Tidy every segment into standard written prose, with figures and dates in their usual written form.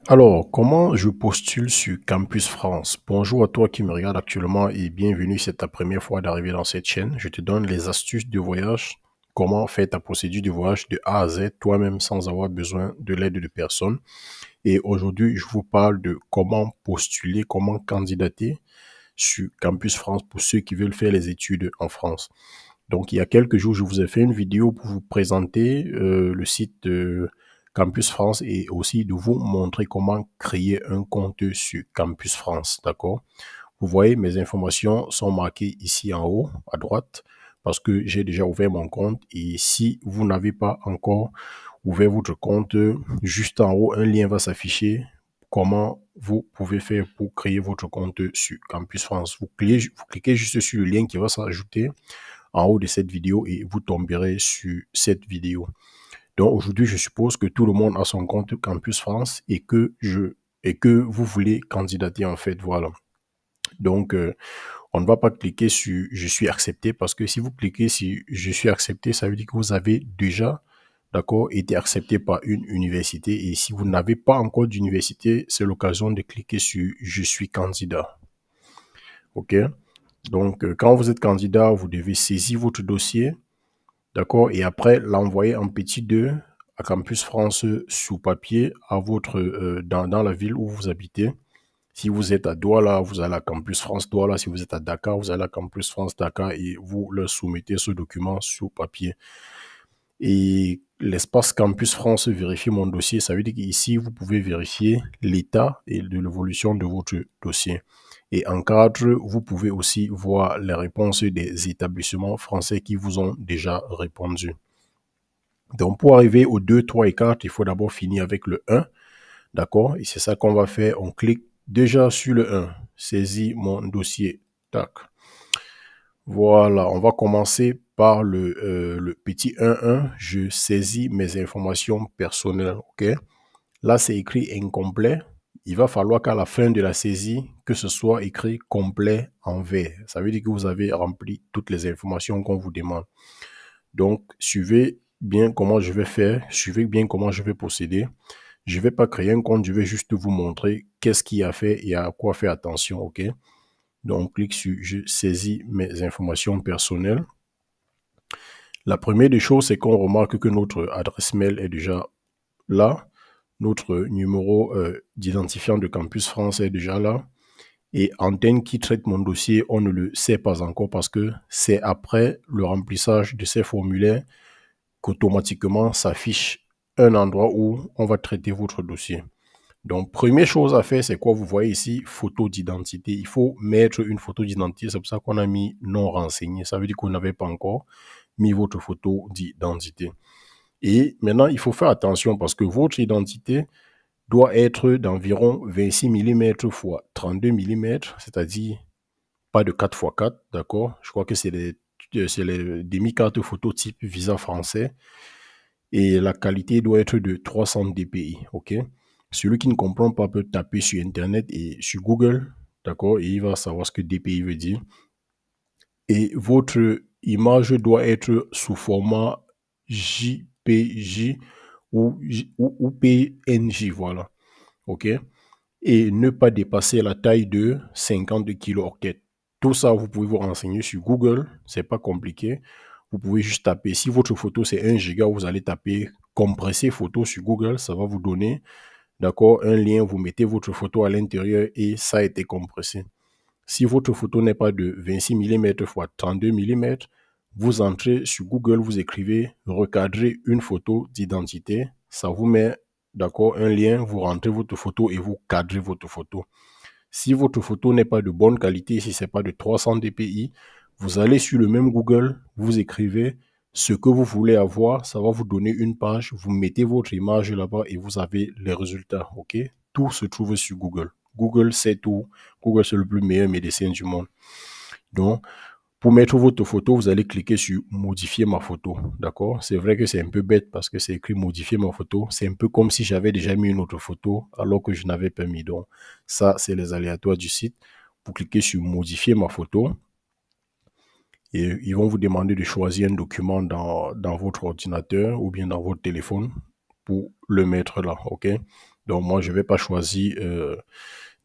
Alors, comment je postule sur Campus France? Bonjour à toi qui me regarde actuellement et bienvenue, c'est ta première fois d'arriver dans cette chaîne. Je te donne les astuces de voyage, comment faire ta procédure de voyage de A à Z toi-même sans avoir besoin de l'aide de personne. Et aujourd'hui, je vous parle de comment postuler, comment candidater sur Campus France pour ceux qui veulent faire les études en France. Donc, il y a quelques jours, je vous ai fait une vidéo pour vous présenter le site de Campus France et aussi de vous montrer comment créer un compte sur Campus France, d'accord? Vous voyez, mes informations sont marquées ici en haut, à droite, parce que j'ai déjà ouvert mon compte. Et si vous n'avez pas encore ouvert votre compte, juste en haut, un lien va s'afficher. Comment vous pouvez faire pour créer votre compte sur Campus France. Vous cliquez juste sur le lien qui va s'ajouter en haut de cette vidéo et vous tomberez sur cette vidéo. Donc aujourd'hui, je suppose que tout le monde a son compte Campus France et que vous voulez candidater en fait, voilà. Donc on ne va pas cliquer sur je suis accepté parce que si vous cliquez sur je suis accepté, ça veut dire que vous avez déjà d'accord été accepté par une université et si vous n'avez pas encore d'université, c'est l'occasion de cliquer sur je suis candidat. OK? Donc quand vous êtes candidat, vous devez saisir votre dossier. D'accord? Et après, l'envoyer en petit 2 à Campus France sous papier à dans la ville où vous habitez. Si vous êtes à Douala, vous allez à Campus France Douala. Si vous êtes à Dakar, vous allez à Campus France Dakar et vous leur soumettez ce document sous papier. Et l'espace Campus France vérifie mon dossier. Ça veut dire qu'ici, vous pouvez vérifier l'état et de l'évolution de votre dossier. Et en cadre, vous pouvez aussi voir les réponses des établissements français qui vous ont déjà répondu. Donc, pour arriver au 2, 3 et 4, il faut d'abord finir avec le 1. D'accord? Et c'est ça qu'on va faire. On clique déjà sur le 1. Saisis mon dossier. Tac. Voilà, on va commencer par le petit 1.1. Je saisis mes informations personnelles. OK? Là, c'est écrit incomplet. Il va falloir qu'à la fin de la saisie, que ce soit écrit complet en vert. Ça veut dire que vous avez rempli toutes les informations qu'on vous demande. Donc, suivez bien comment je vais faire, suivez bien comment je vais procéder. Je ne vais pas créer un compte, je vais juste vous montrer qu'est-ce qu'il y a à faire et à quoi faire attention, ok? Donc, clique sur « Je saisis mes informations personnelles ». La première des choses, c'est qu'on remarque que notre adresse mail est déjà là. Notre numéro d'identifiant de Campus France est déjà là. Et Antenne qui traite mon dossier, on ne le sait pas encore parce que c'est après le remplissage de ces formulaires qu'automatiquement s'affiche un endroit où on va traiter votre dossier. Donc, première chose à faire, c'est quoi? Vous voyez ici, photo d'identité. Il faut mettre une photo d'identité. C'est pour ça qu'on a mis non renseigné. Ça veut dire qu'on n'avait pas encore mis votre photo d'identité. Et maintenant, il faut faire attention parce que votre identité doit être d'environ 26 mm x 32 mm, c'est-à-dire pas de 4 x 4, d'accord? Je crois que c'est les demi-cartes photo type Visa français. Et la qualité doit être de 300 dpi, ok? Celui qui ne comprend pas peut taper sur Internet et sur Google, d'accord? Et il va savoir ce que dpi veut dire. Et votre image doit être sous format JPJ ou PNJ, voilà, ok? Et ne pas dépasser la taille de 50 kilo-octets. Tout ça, vous pouvez vous renseigner sur Google, c'est pas compliqué. Vous pouvez juste taper, si votre photo c'est 1 giga, vous allez taper compresser photo sur Google, ça va vous donner, d'accord, un lien, vous mettez votre photo à l'intérieur et ça a été compressé. Si votre photo n'est pas de 26 mm x 32 mm, vous entrez sur Google, vous écrivez recadrer une photo d'identité, ça vous met, d'accord, un lien, vous rentrez votre photo et vous cadrez votre photo. Si votre photo n'est pas de bonne qualité, si ce n'est pas de 300 dpi, vous allez sur le même Google, vous écrivez ce que vous voulez avoir, ça va vous donner une page, vous mettez votre image là-bas et vous avez les résultats, ok? Tout se trouve sur Google. Google sait tout. Google, c'est le plus meilleur médecin du monde. Donc, pour mettre votre photo, vous allez cliquer sur modifier ma photo. D'accord? C'est vrai que c'est un peu bête parce que c'est écrit modifier ma photo. C'est un peu comme si j'avais déjà mis une autre photo alors que je n'avais pas mis. Donc, ça, c'est les aléatoires du site. Vous cliquez sur modifier ma photo. Et ils vont vous demander de choisir un document dans votre ordinateur ou bien dans votre téléphone pour le mettre là. OK? Donc, moi, je ne vais pas choisir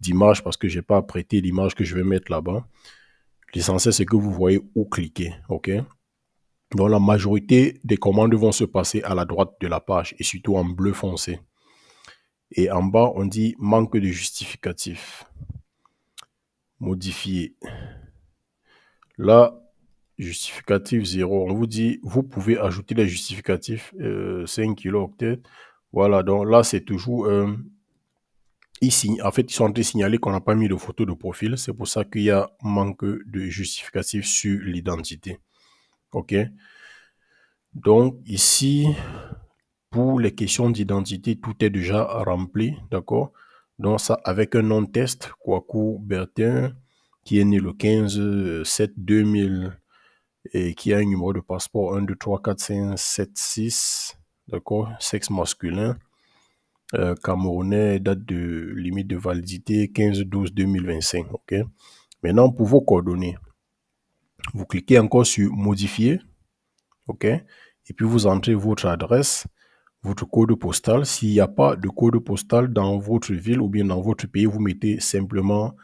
d'image parce que je n'ai pas prêté l'image que je vais mettre là-bas. L'essentiel, c'est que vous voyez où cliquer, OK? Donc, la majorité des commandes vont se passer à la droite de la page et surtout en bleu foncé. Et en bas, on dit manque de justificatif. Modifier. Là, justificatif 0. On vous dit, vous pouvez ajouter les justificatifs 5 kilooctets. Voilà, donc là, c'est toujours... ici, en fait, ils sont en train de signaler qu'on n'a pas mis de photo de profil. C'est pour ça qu'il y a manque de justificatif sur l'identité. OK? Donc, ici, pour les questions d'identité, tout est déjà rempli. D'accord? Donc, ça, avec un nom test, Kwaku Bertin, qui est né le 15/7/2000 et qui a un numéro de passeport 1, 2, 3, 4, 5, 7, 6. D'accord? Sexe masculin. Camerounais, date de limite de validité 15/12/2025. OK? Maintenant, pour vos coordonnées, vous cliquez encore sur modifier. OK? Et puis vous entrez votre adresse, votre code postal. S'il n'y a pas de code postal dans votre ville ou bien dans votre pays, vous mettez simplement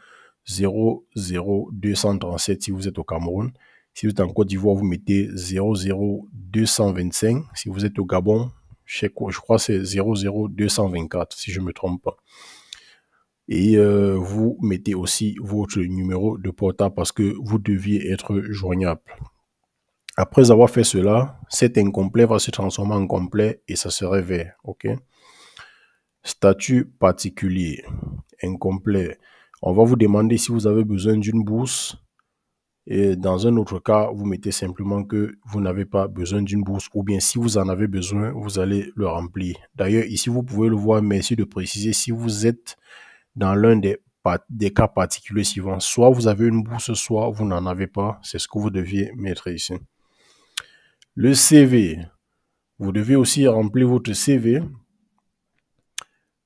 00237 si vous êtes au Cameroun. Si vous êtes en Côte d'Ivoire, vous mettez 00225. Si vous êtes au Gabon, je crois que c'est 00224 si je ne me trompe pas. Et vous mettez aussi votre numéro de portable parce que vous deviez être joignable. Après avoir fait cela, cet incomplet va se transformer en complet et ça serait vert. OK? Statut particulier, incomplet. On va vous demander si vous avez besoin d'une bourse. Et dans un autre cas, vous mettez simplement que vous n'avez pas besoin d'une bourse ou bien si vous en avez besoin, vous allez le remplir. D'ailleurs, ici, vous pouvez le voir, merci de préciser si vous êtes dans l'un des cas particuliers suivants. Soit vous avez une bourse, soit vous n'en avez pas. C'est ce que vous deviez mettre ici. Le CV. Vous devez aussi remplir votre CV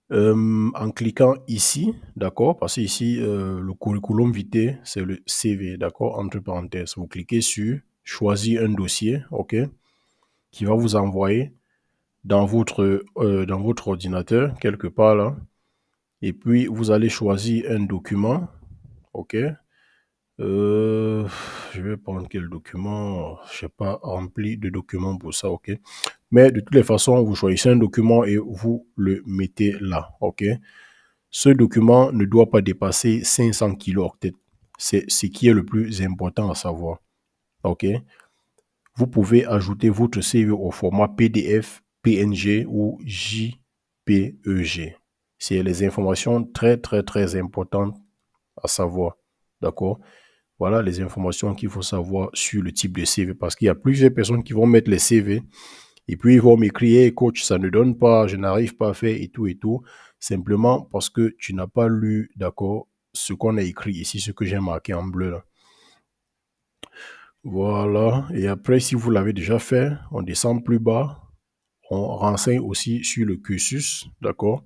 en cliquant ici, d'accord? Parce que ici, le curriculum vitae, c'est le CV, d'accord? Entre parenthèses, vous cliquez sur choisir un dossier, ok? Qui va vous envoyer dans votre ordinateur, quelque part là. Et puis, vous allez choisir un document, ok? Je vais prendre quel document? Je n'ai pas rempli de document pour ça, ok? Mais de toutes les façons, vous choisissez un document et vous le mettez là, ok? Ce document ne doit pas dépasser 500 kilooctets. C'est ce qui est le plus important à savoir, ok? Vous pouvez ajouter votre CV au format PDF, PNG ou JPEG. C'est les informations très, très, très importantes à savoir, d'accord? Voilà les informations qu'il faut savoir sur le type de CV parce qu'il y a plusieurs personnes qui vont mettre les CV et puis ils vont m'écrire hey, coach, ça ne donne pas, je n'arrive pas à faire et tout, simplement parce que tu n'as pas lu, d'accord, ce qu'on a écrit ici, ce que j'ai marqué en bleu là. Voilà, et après, si vous l'avez déjà fait, on descend plus bas, on renseigne aussi sur le cursus, d'accord?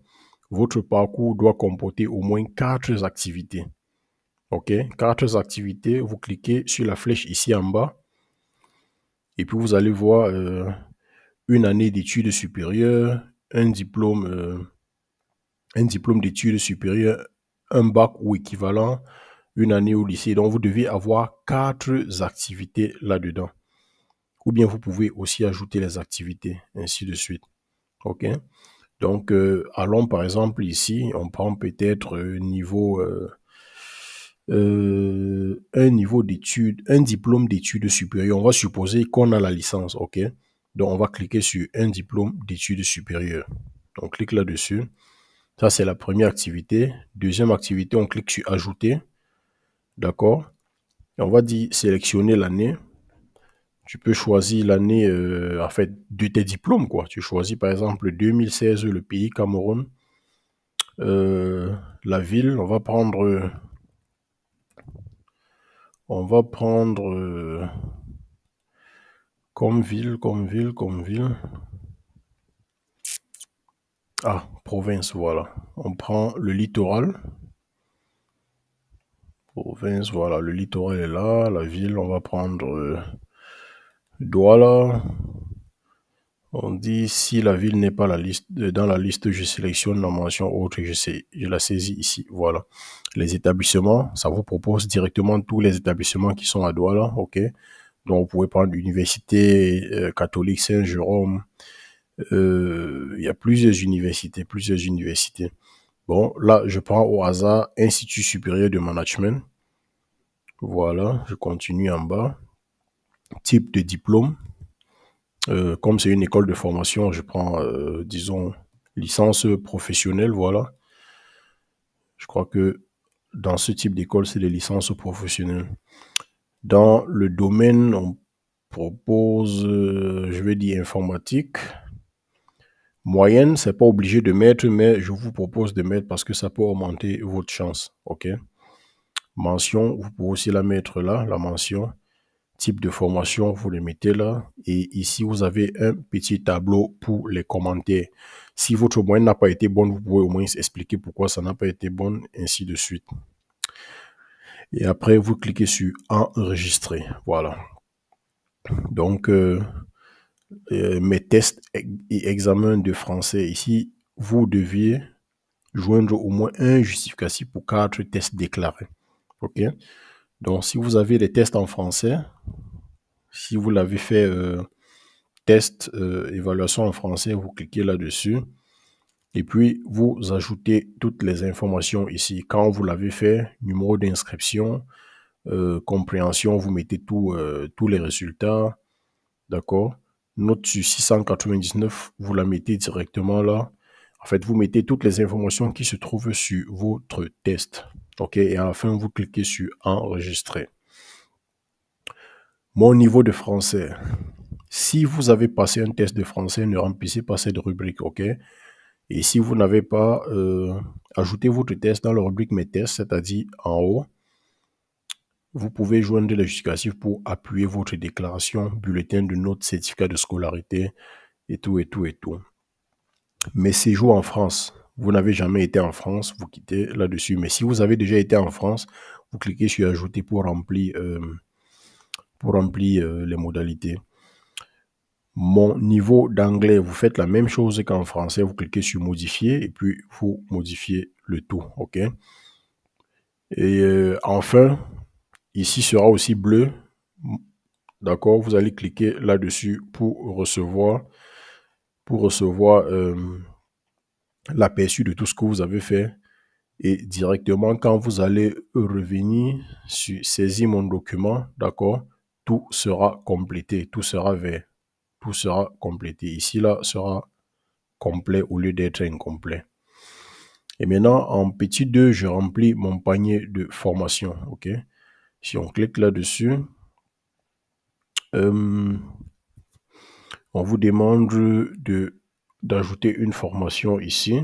Votre parcours doit comporter au moins 4 activités. OK, 4 activités, vous cliquez sur la flèche ici en bas et puis vous allez voir une année d'études supérieures, un diplôme d'études supérieures, un bac ou équivalent, une année au lycée. Donc, vous devez avoir 4 activités là-dedans. Ou bien vous pouvez aussi ajouter les activités, ainsi de suite. OK? Donc, allons par exemple ici, on prend peut-être un niveau d'études, un diplôme d'études supérieures. On va supposer qu'on a la licence, OK? Donc, on va cliquer sur un diplôme d'études supérieures. On clique là-dessus. Ça, c'est la première activité. Deuxième activité, on clique sur ajouter. D'accord? Et on va dire sélectionner l'année. Tu peux choisir l'année, en fait, de tes diplômes, quoi. Tu choisis, par exemple, 2016, le pays, Cameroun. La ville, on va prendre comme ville. Ah, province, voilà. On prend le littoral. Province, voilà, le littoral est là. La ville, on va prendre Douala. On dit si la ville n'est pas dans la liste, je sélectionne la mention autre et je la saisis ici. Voilà. Les établissements, ça vous propose directement tous les établissements qui sont à Douala, ok? Donc, vous pouvez prendre l'université catholique Saint-Jérôme. Il y a plusieurs universités, plusieurs universités. Bon, là, je prends au hasard Institut supérieur de management. Voilà, je continue en bas. Type de diplôme. Comme c'est une école de formation, je prends, disons, licence professionnelle, voilà. Je crois que dans ce type d'école, c'est des licences professionnelles. Dans le domaine, on propose, je vais dire informatique. Moyenne, c'est pas obligé de mettre, mais je vous propose de mettre parce que ça peut augmenter votre chance, ok? Mention, vous pouvez aussi la mettre là, la mention. Type de formation, vous le mettez là. Et ici, vous avez un petit tableau pour les commentaires. Si votre moyenne n'a pas été bonne, vous pouvez au moins expliquer pourquoi ça n'a pas été bonne, ainsi de suite. Et après, vous cliquez sur enregistrer. Voilà. Donc, mes tests et examens de français. Ici, vous deviez joindre au moins un justificatif pour 4 tests déclarés. OK? Donc, si vous avez les tests en français, si vous l'avez fait test, évaluation en français, vous cliquez là-dessus. Et puis, vous ajoutez toutes les informations ici. Quand vous l'avez fait, numéro d'inscription, compréhension, vous mettez tous les résultats. D'accord? Note sur 699, vous la mettez directement là. En fait, vous mettez toutes les informations qui se trouvent sur votre test. OK? Et à la fin, vous cliquez sur enregistrer. Mon niveau de français. Si vous avez passé un test de français, ne remplissez pas cette rubrique, ok? Et si vous n'avez pas, ajoutez votre test dans la rubrique Mes tests, c'est-à-dire en haut. Vous pouvez joindre les justificatifs pour appuyer votre déclaration, bulletin de notes, certificat de scolarité et tout, et tout, et tout. Mes séjours en France. Vous n'avez jamais été en France, vous quittez là-dessus. Mais si vous avez déjà été en France, vous cliquez sur Ajouter pour remplir les modalités. Mon niveau d'anglais, vous faites la même chose qu'en français, vous cliquez sur modifier et puis vous modifiez le tout, ok? Et enfin, ici sera aussi bleu, d'accord? Vous allez cliquer là-dessus pour recevoir l'aperçu de tout ce que vous avez fait. Et directement, quand vous allez revenir sur saisir mon document, d'accord? Tout sera complété, tout sera vert, tout sera complété. Ici, là, sera complet au lieu d'être incomplet. Et maintenant, en petit 2, je remplis mon panier de formation. OK? Si on clique là-dessus, on vous demande d'ajouter une formation ici.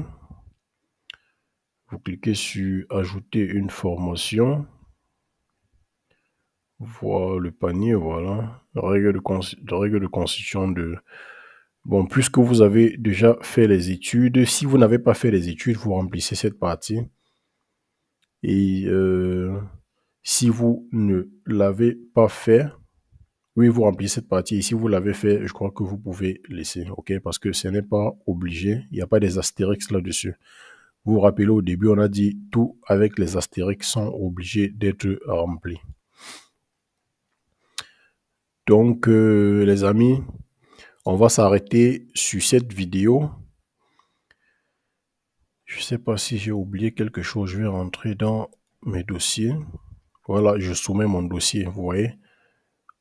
Vous cliquez sur Ajouter une formation. Voilà le panier, voilà. Règle de constitution de... Bon, puisque vous avez déjà fait les études, si vous n'avez pas fait les études, vous remplissez cette partie. Et si vous ne l'avez pas fait, oui, vous remplissez cette partie. Et si vous l'avez fait, je crois que vous pouvez laisser, ok? Parce que ce n'est pas obligé. Il n'y a pas des astérix là-dessus. Vous vous rappelez, au début, on a dit tout avec les astérix sont obligés d'être remplis. Donc, les amis, on va s'arrêter sur cette vidéo. Je ne sais pas si j'ai oublié quelque chose. Je vais rentrer dans mes dossiers. Voilà, je soumets mon dossier, vous voyez.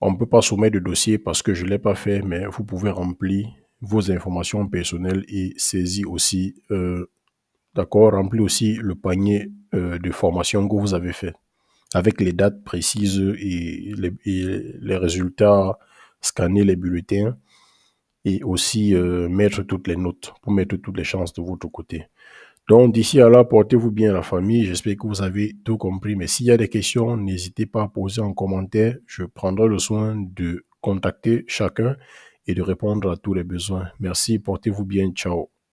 On ne peut pas soumettre de dossier parce que je ne l'ai pas fait, mais vous pouvez remplir vos informations personnelles et saisir aussi, d'accord, remplir aussi le panier de formation que vous avez fait avec les dates précises et les résultats, scanner les bulletins et aussi mettre toutes les notes pour mettre toutes les chances de votre côté. Donc, d'ici à là, portez-vous bien la famille. J'espère que vous avez tout compris. Mais s'il y a des questions, n'hésitez pas à poser en commentaire. Je prendrai le soin de contacter chacun et de répondre à tous les besoins. Merci, portez-vous bien. Ciao.